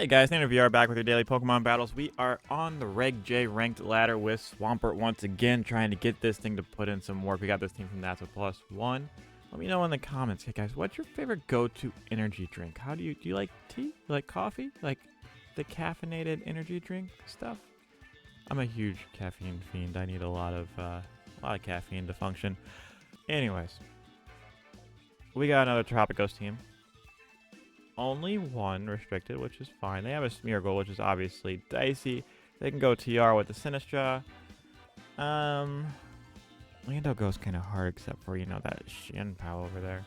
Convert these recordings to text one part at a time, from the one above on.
Hey guys, StandardVR back with your daily Pokemon battles. We are on the Reg J ranked ladder with Swampert once again, trying to get this thing to put in some work. We got this team from That's a +1. Let me know in the comments, hey guys, what's your favorite go-to energy drink? Do you like tea? You like coffee? Like the caffeinated energy drink stuff? I'm a huge caffeine fiend. I need a lot of caffeine to function. Anyways, we got another Tropicos team. Only one restricted, which is fine. They have a Smeargle, which is obviously dicey. They can go TR with the Sinistra. Lando goes kind of hard, except for, that Shinpao over there.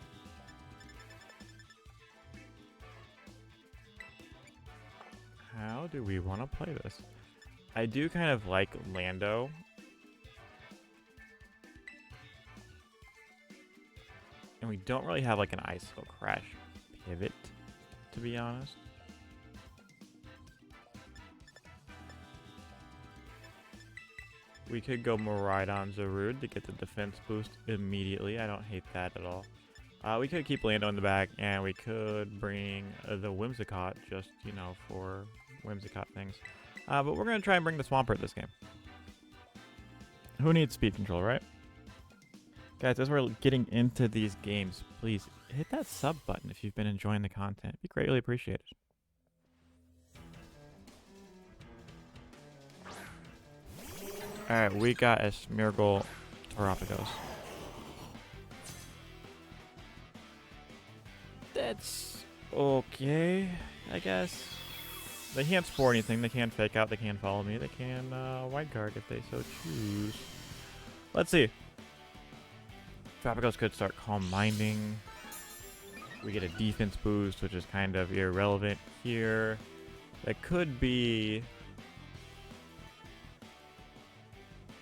How do we want to play this? I do kind of like Lando. And we don't really have like an Icicle Crash pivot, to be honest. We could go Miraidon Zarude to get the defense boost immediately. I don't hate that at all. We could keep Lando in the back, and we could bring the Whimsicott just, for Whimsicott things. But we're going to try and bring the Swampert this game. Who needs speed control, right? Guys, as we're getting into these games, please hit that sub button if you've been enjoying the content. It'd be greatly appreciated. Alright, we got a Smeargle Terapagos. That's okay, I guess. They can't spore anything, they can't fake out, they can follow me, they can white guard if they so choose. Let's see. Tropicos could start Calm Minding. We get a defense boost, which is kind of irrelevant here. That could be...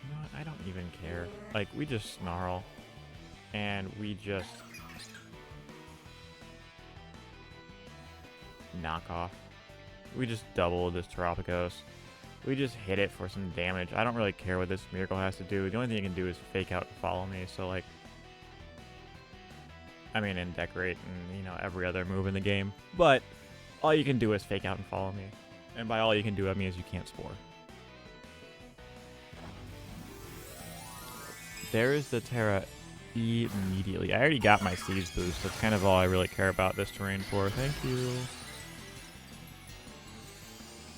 You know what? I don't even care. Like, we just Snarl. And we just... knock off. We just double this Tropicos. We just hit it for some damage. I don't really care what this Miracle has to do. The only thing it can do is fake out and follow me. So, like... and decorate and, every other move in the game. But all you can do is fake out and follow me. And by all you can do, I mean is you can't spore. There is the Terra immediately. I already got my Seeds boost. That's kind of all I really care about this terrain for. Thank you.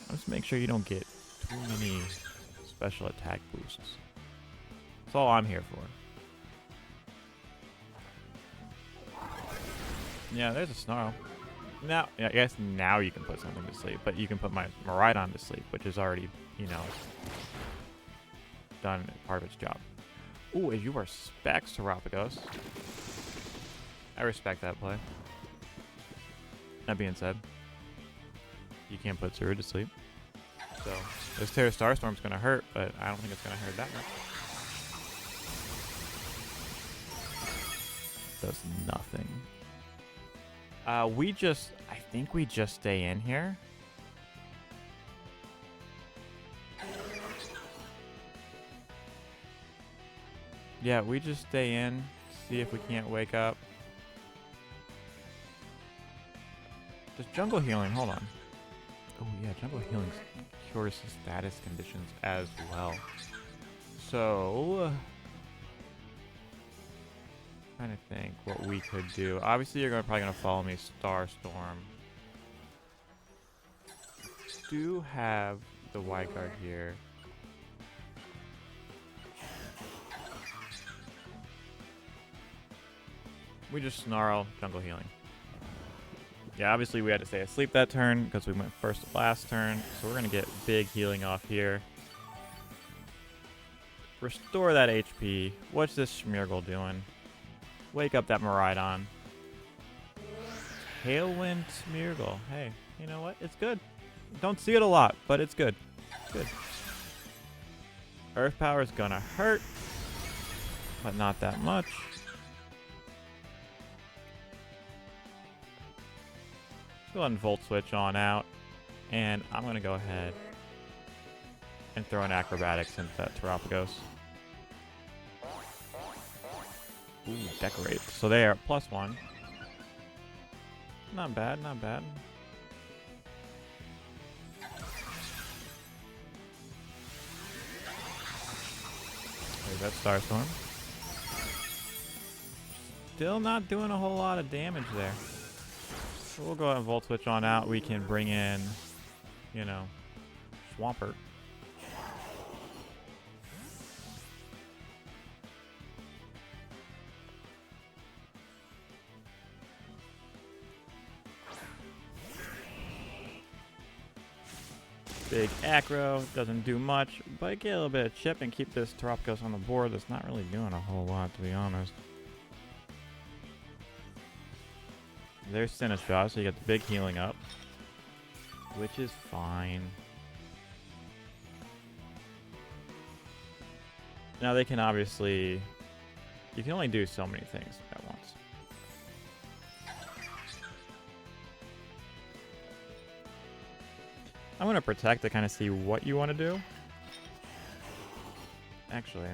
Let's make sure you don't get too many special attack boosts. That's all I'm here for. Yeah, there's a Snarl. Now, I guess now you can put something to sleep, but you can put my Miraidon to sleep, which is already, done part of its job. Ooh, as you are Specs Terapagos. I respect that play. That being said, you can't put Zarude to sleep. So, this Terra Starstorm's going to hurt, but I don't think it's going to hurt that much. Does nothing. I think we just stay in here. Yeah, we just stay in, see if we can't wake up. Does Jungle Healing, hold on. Oh yeah, Jungle Healing cures status conditions as well. So... trying to think what we could do. Obviously, you're probably gonna follow me, Starstorm. Do have the white guard here. We just Snarl, Jungle Healing. Yeah, obviously we had to stay asleep that turn because we went first to last turn. So we're gonna get big healing off here. Restore that HP. What's this Smeargle doing? Wake up that Miraidon. Tailwind Smeargle. Hey, you know what? It's good. Don't see it a lot, but it's good. It's good. Earth Power is gonna hurt, but not that much. Go ahead and Volt Switch on out, and I'm gonna go ahead and throw an Acrobatics into that Terapagos. Ooh, Decorate. So they are +1. Not bad, not bad. that Starstorm. Still not doing a whole lot of damage there. So we'll go ahead and Volt Switch on out. We can bring in, you know, Swampert. Big aggro, doesn't do much, but get a little bit of chip and keep this Terapagos on the board. That's not really doing a whole lot, to be honest. There's Sinistcha, so you get the big healing up, which is fine. Now they can obviously, you can only do so many things at once. I'm going to protect to kind of see what you want to do. Actually,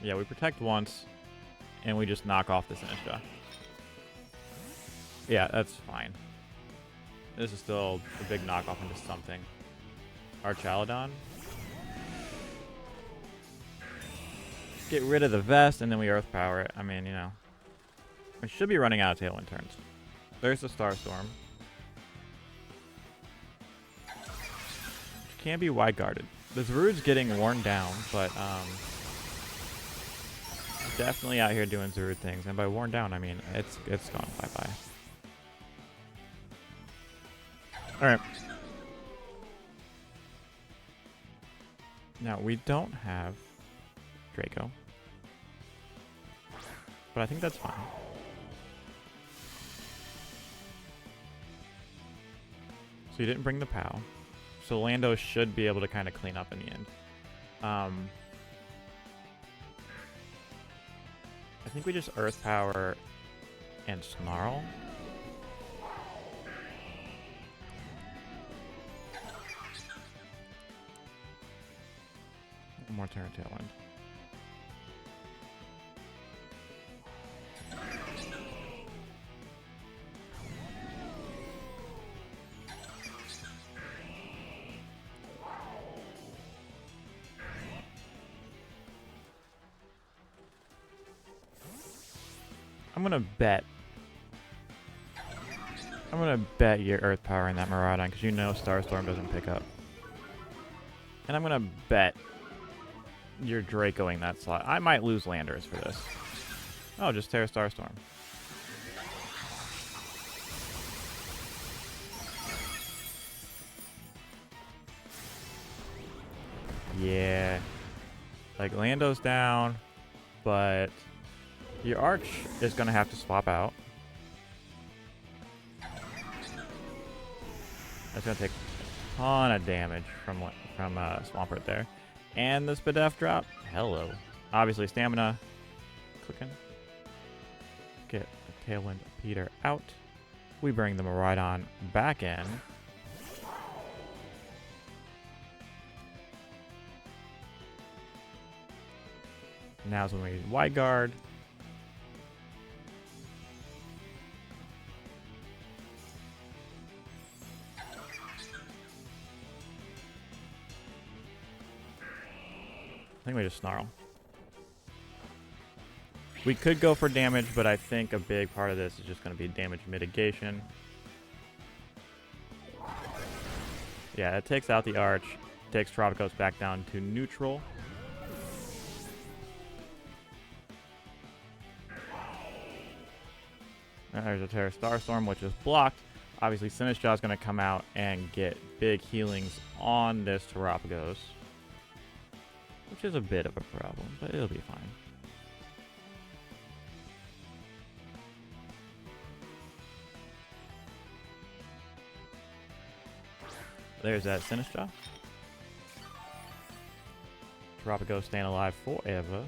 yeah, we protect once, and we just knock off the Sinistcha. Yeah, that's fine. This is still a big knockoff into something. Archaladon. Get rid of the vest, and then we Earth Power it. I mean, you know. We should be running out of Tailwind turns. There's the Starstorm. Can be wide guarded. The Zarude's getting worn down, but definitely out here doing Zarude things. And by worn down, I mean it's gone bye-bye. Alright. Now, we don't have Draco. But I think that's fine. So you didn't bring the POW. So Lando should be able to kind of clean up in the end. I think we just Earth Power and Snarl. One more turn Tailwind. I'm gonna bet your Earth Power in that Miraidon because you know Starstorm doesn't pick up. And I'm gonna bet you're Dracoing that slot. I might lose Landers for this. Oh, just Terra Starstorm. Yeah. Like, Lando's down, but your Arch is going to have to swap out. That's going to take a ton of damage from Swampert there. And the Spadef drop. Hello. Obviously, stamina. Clicking. Get the Tailwind Peter out. We bring the Miraidon back in. Now's when we need Wide Guard. I think we just Snarl. We could go for damage, but I think a big part of this is just going to be damage mitigation. Yeah, it takes out the Arch, takes Terapagos back down to neutral. And there's a Terra Starstorm, which is blocked. Obviously, Sinistcha is going to come out and get big healings on this Terapagos, which is a bit of a problem, but it'll be fine. There's that Sinistcha. Terapagos staying alive forever.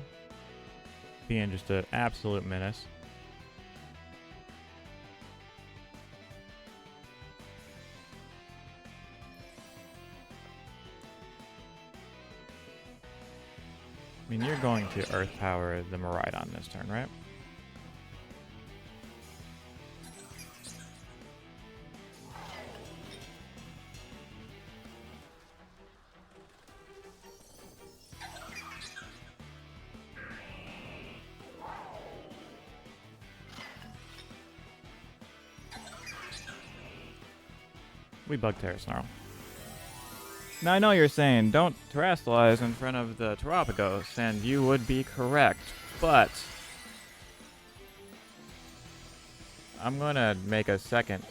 Being just an absolute menace. I mean, you're going to Earth Power the Miraidon this turn, right? We bug Terra Snarl. Now I know you're saying don't terrestrialize in front of the Terapagos, and you would be correct, but I'm gonna make a second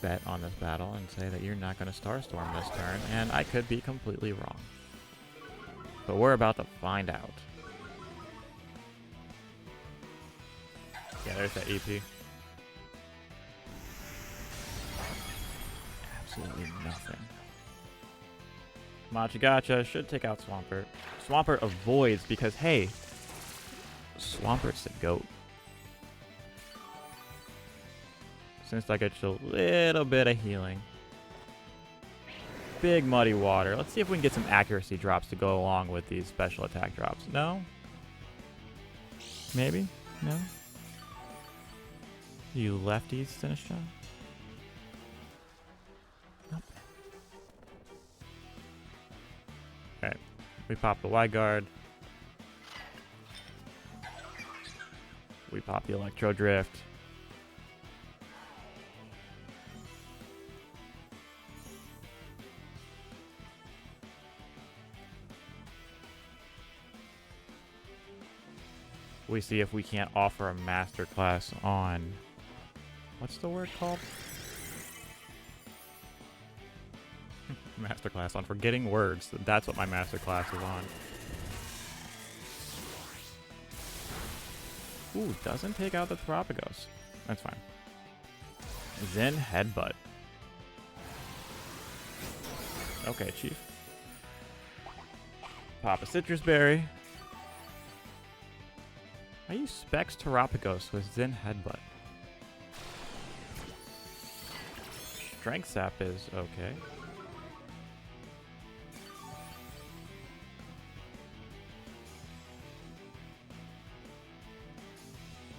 bet on this battle and say that you're not gonna Starstorm this turn, and I could be completely wrong. But we're about to find out. Yeah, there's that EP. Absolutely nothing. Machigacha should take out Swampert. Swampert avoids because, hey, Swampert's the GOAT. Since I get you a little bit of healing. Big muddy water. Let's see if we can get some accuracy drops to go along with these special attack drops. No? Maybe? No? You lefties, Sinistra? Nope. Okay. We pop the wide guard. We pop the Electro Drift. We see if we can't offer a masterclass on... What's the word called? Masterclass on forgetting words. That's what my masterclass is on. Ooh, doesn't take out the Terapagos. That's fine. Zen Headbutt. Okay, Chief. Pop a Citrus Berry. I use Specs Terapagos with Zen Headbutt. Strength Sap is okay.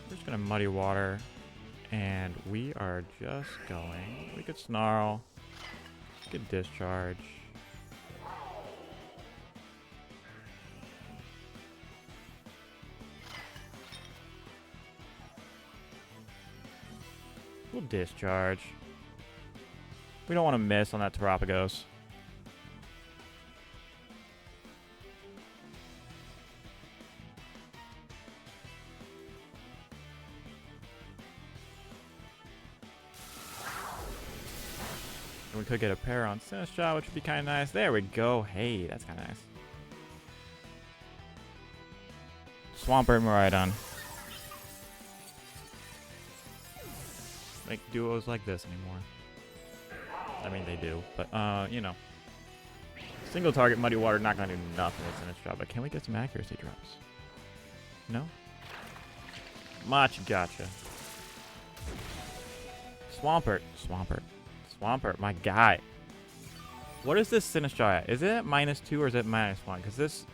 We're just gonna Muddy Water, and we are just going. We could Snarl, we could Discharge. We'll Discharge. We don't want to miss on that Terapagos. And we could get a pair on Sinistra, which would be kind of nice. There we go. Hey, that's kind of nice. Swampert Miraidon. Make duos like this anymore. I mean, they do, but, you know. Single target Muddy Water, not going to do nothing with Sinistra, but can we get some accuracy drops? No? Machigacha. Swampert. Swampert. Swampert, my guy. What is this Sinistra at? Is it at -2 or is it -1? Because this,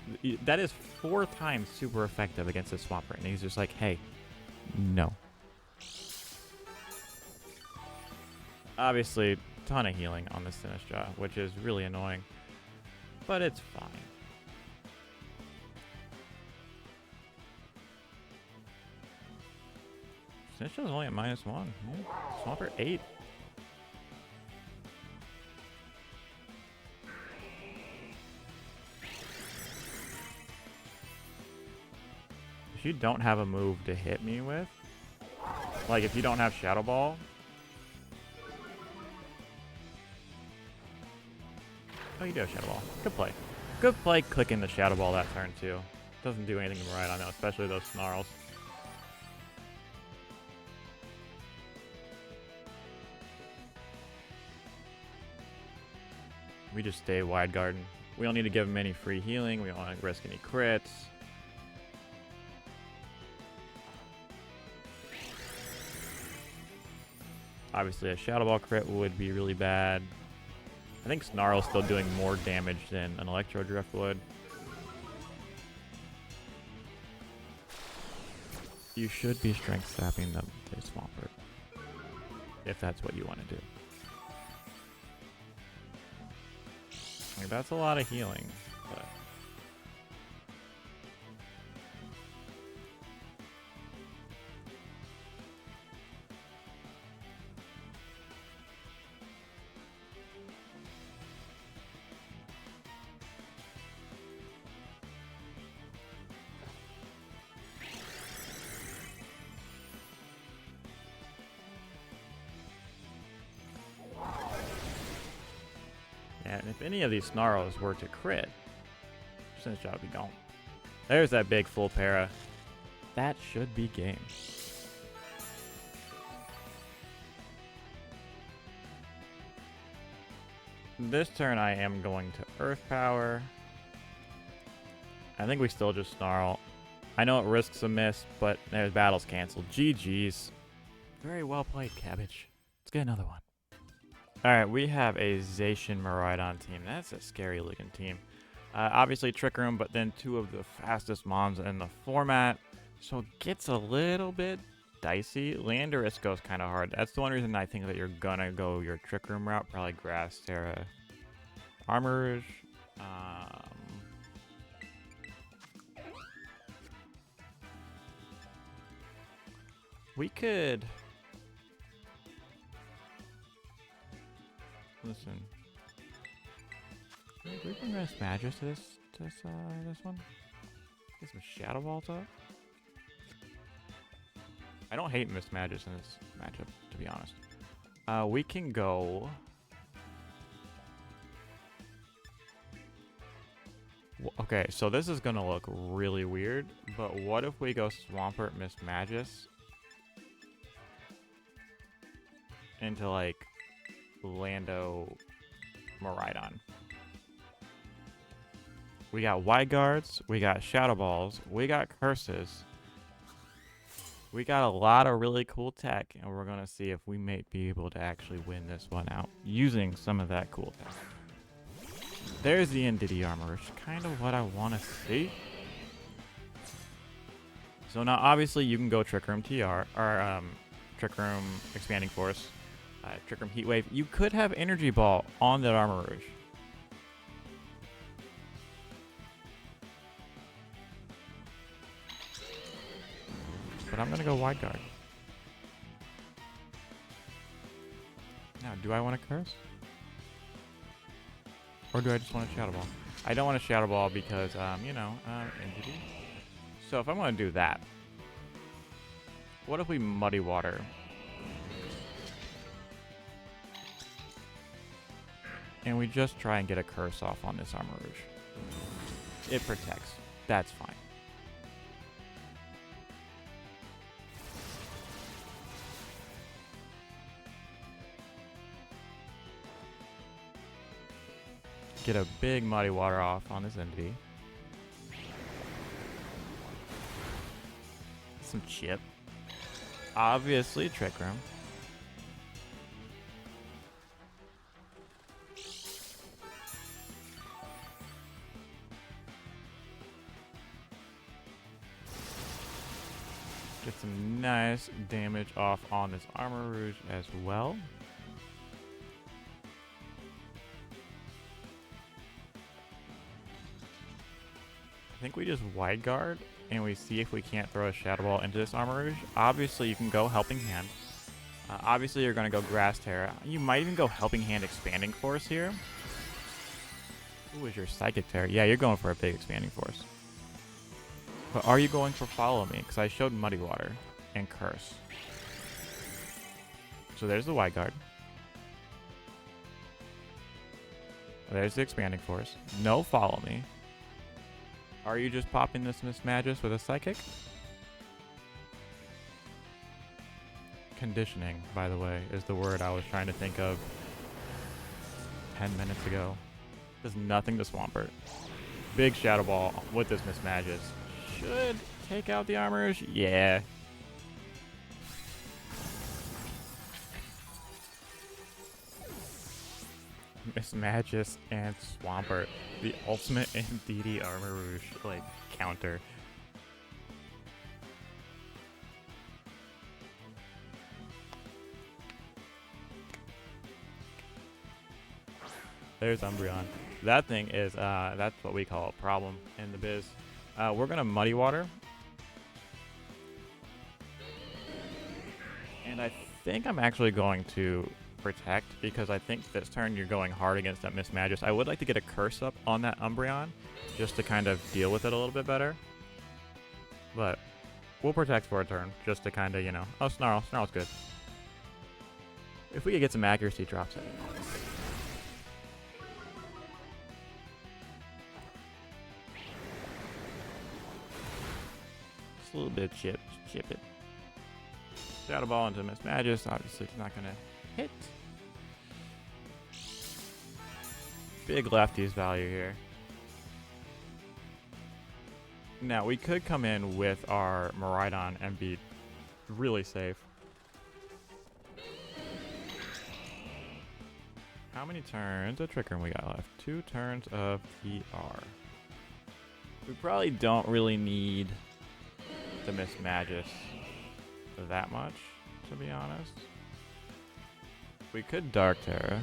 that is 4 times super effective against this Swampert, and he's just like, hey, no. Obviously, ton of healing on this Sinistra, which is really annoying, but it's fine. Sinistra's only at -1. Yeah. Swampert 8. If you don't have a move to hit me with, like if you don't have Shadow Ball, oh, you do have Shadow Ball. Good play. Good play clicking the Shadow Ball that turn, too. Doesn't do anything right on that, especially those Snarls. We just stay wide garden. We don't need to give him any free healing. We don't want to risk any crits. Obviously, a Shadow Ball crit would be really bad. I think Snarl's still doing more damage than an Electro Drift would. You should be strength sapping them to Swampert, if that's what you want to do. Like, that's a lot of healing, but And if any of these snarls were to crit, since job be gone. There's that big full para. That should be game. This turn I am going to Earth Power. I think we still just Snarl. I know it risks a miss, but there's battles canceled. GG's. Very well played, Cabbage. Let's get another one. Alright, we have a Zacian Miraidon team. That's a scary looking team. Obviously Trick Room, but then two of the fastest mons in the format. So it gets a little bit dicey. Landorus goes kind of hard. That's the one reason I think that you're gonna go your Trick Room route. Probably Grass, Terra, Armor Rouge. We could... Listen. Can we bring Mismagius to this one? Get some Shadow Balls up. I don't hate Mismagius in this matchup, to be honest. We can go... Okay, so this is gonna look really weird, but what if we go Swampert Mismagius into, like, Lando Miraidon? We got Wide Guards, we got Shadow Balls, we got Curses. We got a lot of really cool tech, and we're gonna see if we may be able to actually win this one out using some of that cool tech. There's the Entity Armor, which is kind of what I want to see. So now, obviously, you can go Trick Room TR, or Trick Room Expanding Force, Trick Room Heat Wave. You could have Energy Ball on that Armor Rouge. But I'm gonna go Wide Guard. Now, do I want to Curse? Or do I just want a Shadow Ball? I don't want a Shadow Ball because, you know, Entity. So if I'm gonna do that, what if we Muddy Water? And we just try and get a Curse off on this Armor Rouge. It protects. That's fine. Get a big Muddy Water off on this Entity. Some chip. Obviously, Trick Room. Get some nice damage off on this Armor Rouge as well. I think we just Wide Guard and we see if we can't throw a Shadow Ball into this Armor Rouge. Obviously, you can go Helping Hand. Obviously, you're going to go Grass Terra. You might even go Helping Hand Expanding Force here. Who is your Psychic Terra? Yeah, you're going for a big Expanding Force. But are you going for Follow Me? Because I showed Muddy Water and Curse. So there's the Wide Guard. There's the Expanding Force. No Follow Me. Are you just popping this Mismagius with a Psychic? Conditioning, by the way, is the word I was trying to think of 10 minutes ago. Does nothing to Swampert. Big Shadow Ball with this Mismagius. Should take out the Armor Rouge. Yeah. Mismagius and Swampert, the ultimate Entity Armor Rouge like counter. There's Umbreon. That thing is that's what we call a problem in the biz. We're gonna Muddy Water, and I think I'm actually going to Protect, because I think this turn you're going hard against that Mismagius. I would like to get a Curse up on that Umbreon just to kind of deal with it a little bit better. But we'll Protect for a turn just to kind of, you know... Oh, Snarl. Snarl's good. If we could get some accuracy drops in. Just a little bit of chip. Just chip it. Shadow Ball into Mismagius. Obviously, it's not going to hit. Big lefties value here. Now, we could come in with our Miraidon and be really safe. How many turns of Trick Room we got left? 2 turns of TR. We probably don't really need the Mismagius that much, to be honest. We could Dark Terra.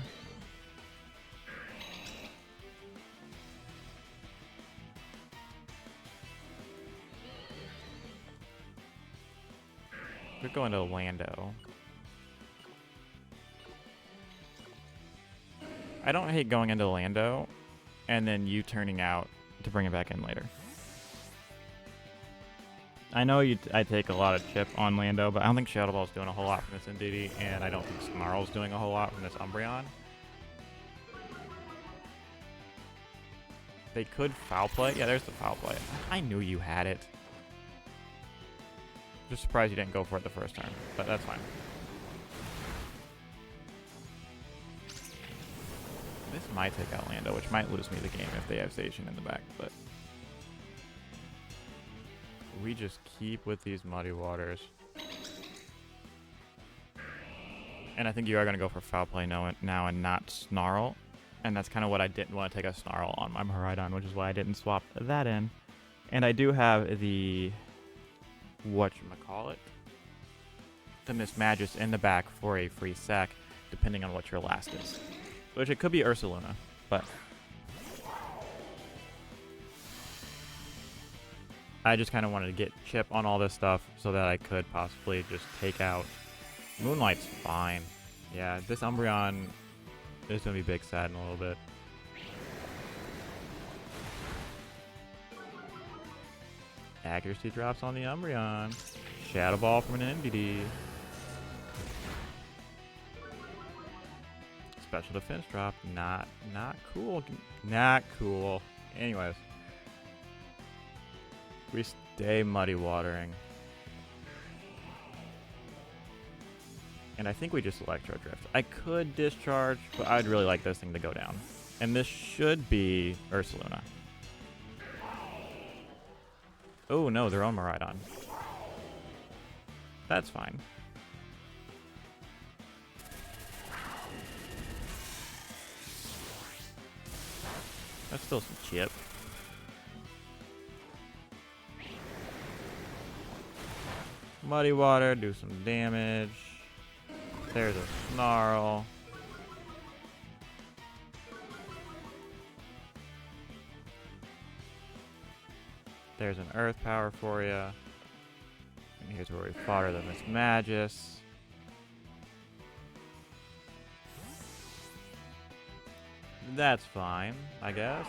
Could go into Lando. I don't hate going into Lando and then you turning out to bring it back in later. I know I take a lot of chip on Lando, but I don't think Shadow Ball's doing a whole lot from this Indeedee, and I don't think Snarl's doing a whole lot from this Umbreon. They could foul play. Yeah, there's the foul play. I knew you had it. Just surprised you didn't go for it the first turn, but that's fine. This might take out Lando, which might lose me the game if they have Station in the back, but we just keep with these Muddy Waters. And I think you are going to go for foul play now and not Snarl. And that's kind of what I didn't want to take a Snarl on my Miraidon, which is why I didn't swap that in. And I do have the whatchamacallit, the Mismagius in the back for a free sack, depending on what your last is. Which it could be Ursaluna, but I just kind of wanted to get chip on all this stuff so that I could possibly just take out. Moonlight's fine. Yeah, this Umbreon is going to be big sad in a little bit. Accuracy drops on the Umbreon. Shadow Ball from an Indeedee. Special defense drop. Not cool. Not cool. Anyways. We stay Muddy Watering. And I think we just Electro Drift. I could Discharge, but I'd really like this thing to go down. And this should be Ursaluna. Oh no, their own Miraidon. That's fine. That's still some chip. Muddy Water, do some damage. There's a Snarl. There's an Earth Power for you. And here's where we fodder the Mismagius. That's fine, I guess.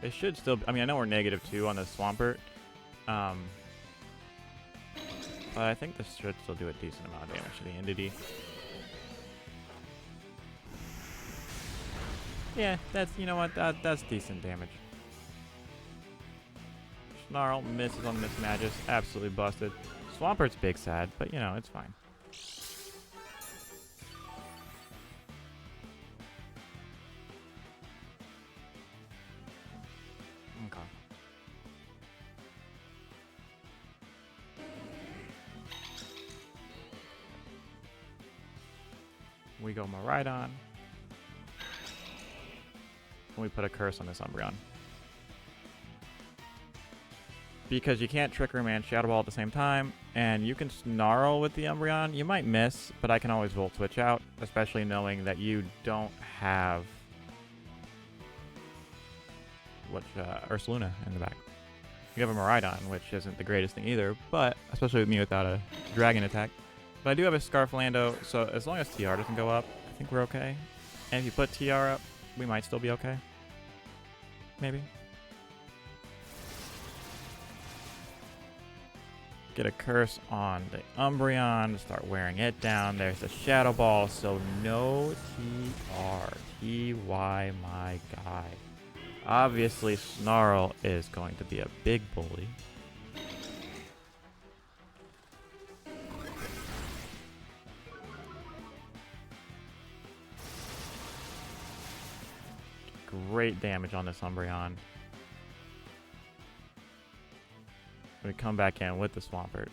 It should still... I mean, I know we're -2 on the Swampert. But I think this should still do a decent amount of damage to the Indeedee. Yeah, that's... You know what? That's decent damage. Snarl misses on the Mismagius. Absolutely busted. Swampert's big sad, but, you know, it's fine. Okay. We go Miraidon. And we put a curse on this Umbreon. Because you can't Trick Room and Shadow Ball at the same time, and you can Snarl with the Umbreon. You might miss, but I can always Volt Switch out, especially knowing that you don't have Ursaluna in the back. You have a Miraidon, which isn't the greatest thing either, but especially with me without a Dragon attack. But I do have a Scarf Lando, so as long as TR doesn't go up, I think we're okay. And if you put TR up, we might still be okay. Maybe. get a curse on the Umbreon to start wearing it down. There's the Shadow Ball, so no TR. TY, my guy. Obviously, Snarl is going to be a big bully. Great damage on this Umbreon. We come back in with the Swampert.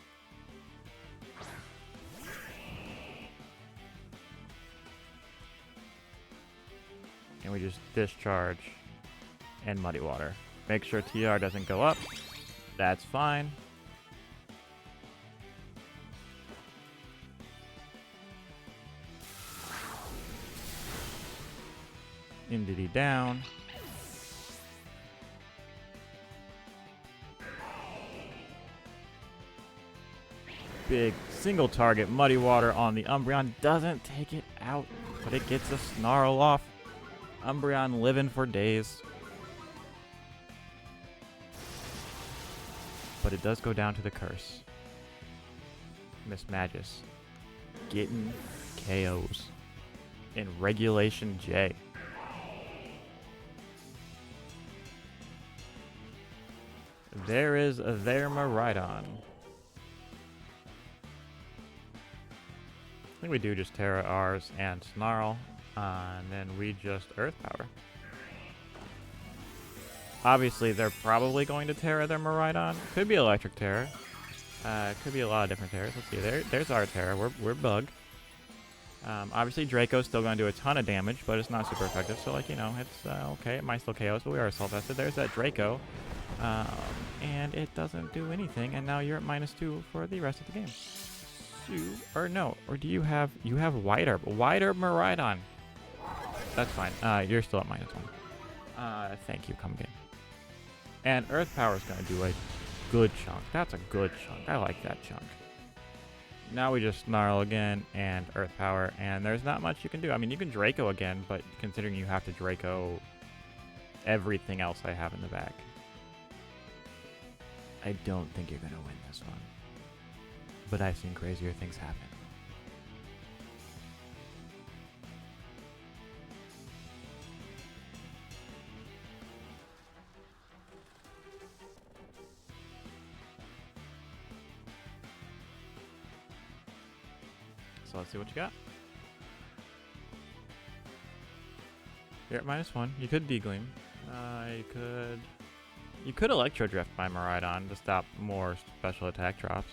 And we just discharge and Muddy Water. Make sure TR doesn't go up. That's fine. Indity down. Big single target Muddy Water on the Umbreon. Doesn't take it out, but it gets a Snarl off. Umbreon living for days. But it does go down to the curse. Mismagius getting KOs in Regulation J. There is their Miraidon. I think we do just Terra ours and Snarl, and then we just Earth Power. Obviously, they're probably going to Terra their Miraidon. Could be Electric Terra. Could be a lot of different Terras. Let's see. There's our Terra. We're Bug. Obviously, Draco's still going to do a ton of damage, but it's not super effective. So, like, you know, it's okay. It might still KO us, but we are Assault Vested. There's that Draco. And it doesn't do anything. And now you're at -2 for the rest of the game. Or no, or do you have wider Miraidon? That's fine. You're still at -1. Thank you, come again. And Earth Power is gonna do a good chunk. That's a good chunk. I like that chunk. Now we just Snarl again and Earth Power, and there's not much you can do. I mean, you can Draco again, but considering you have to Draco everything else I have in the back, I don't think you're gonna win this one. But I've seen crazier things happen. So let's see what you got. You're at -1. You could D-Gleam. You could Electro Drift my Miraidon to stop more special attack drops.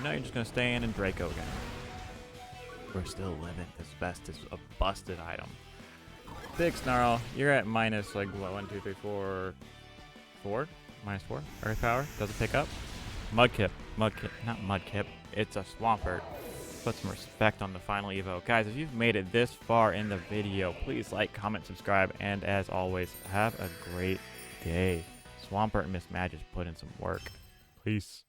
No, you're just going to stay in and Draco again. We're still living. This best is a busted item. Big Snarl. You're at minus, like, what, 1, 2, 3, 4? 4? -4. Earth Power. Doesn't pick up. Mudkip. Not Mudkip. It's a Swampert. Put some respect on the final Evo. Guys, if you've made it this far in the video, please like, comment, subscribe, and as always, have a great day. Swampert and Mismagius put in some work. Peace.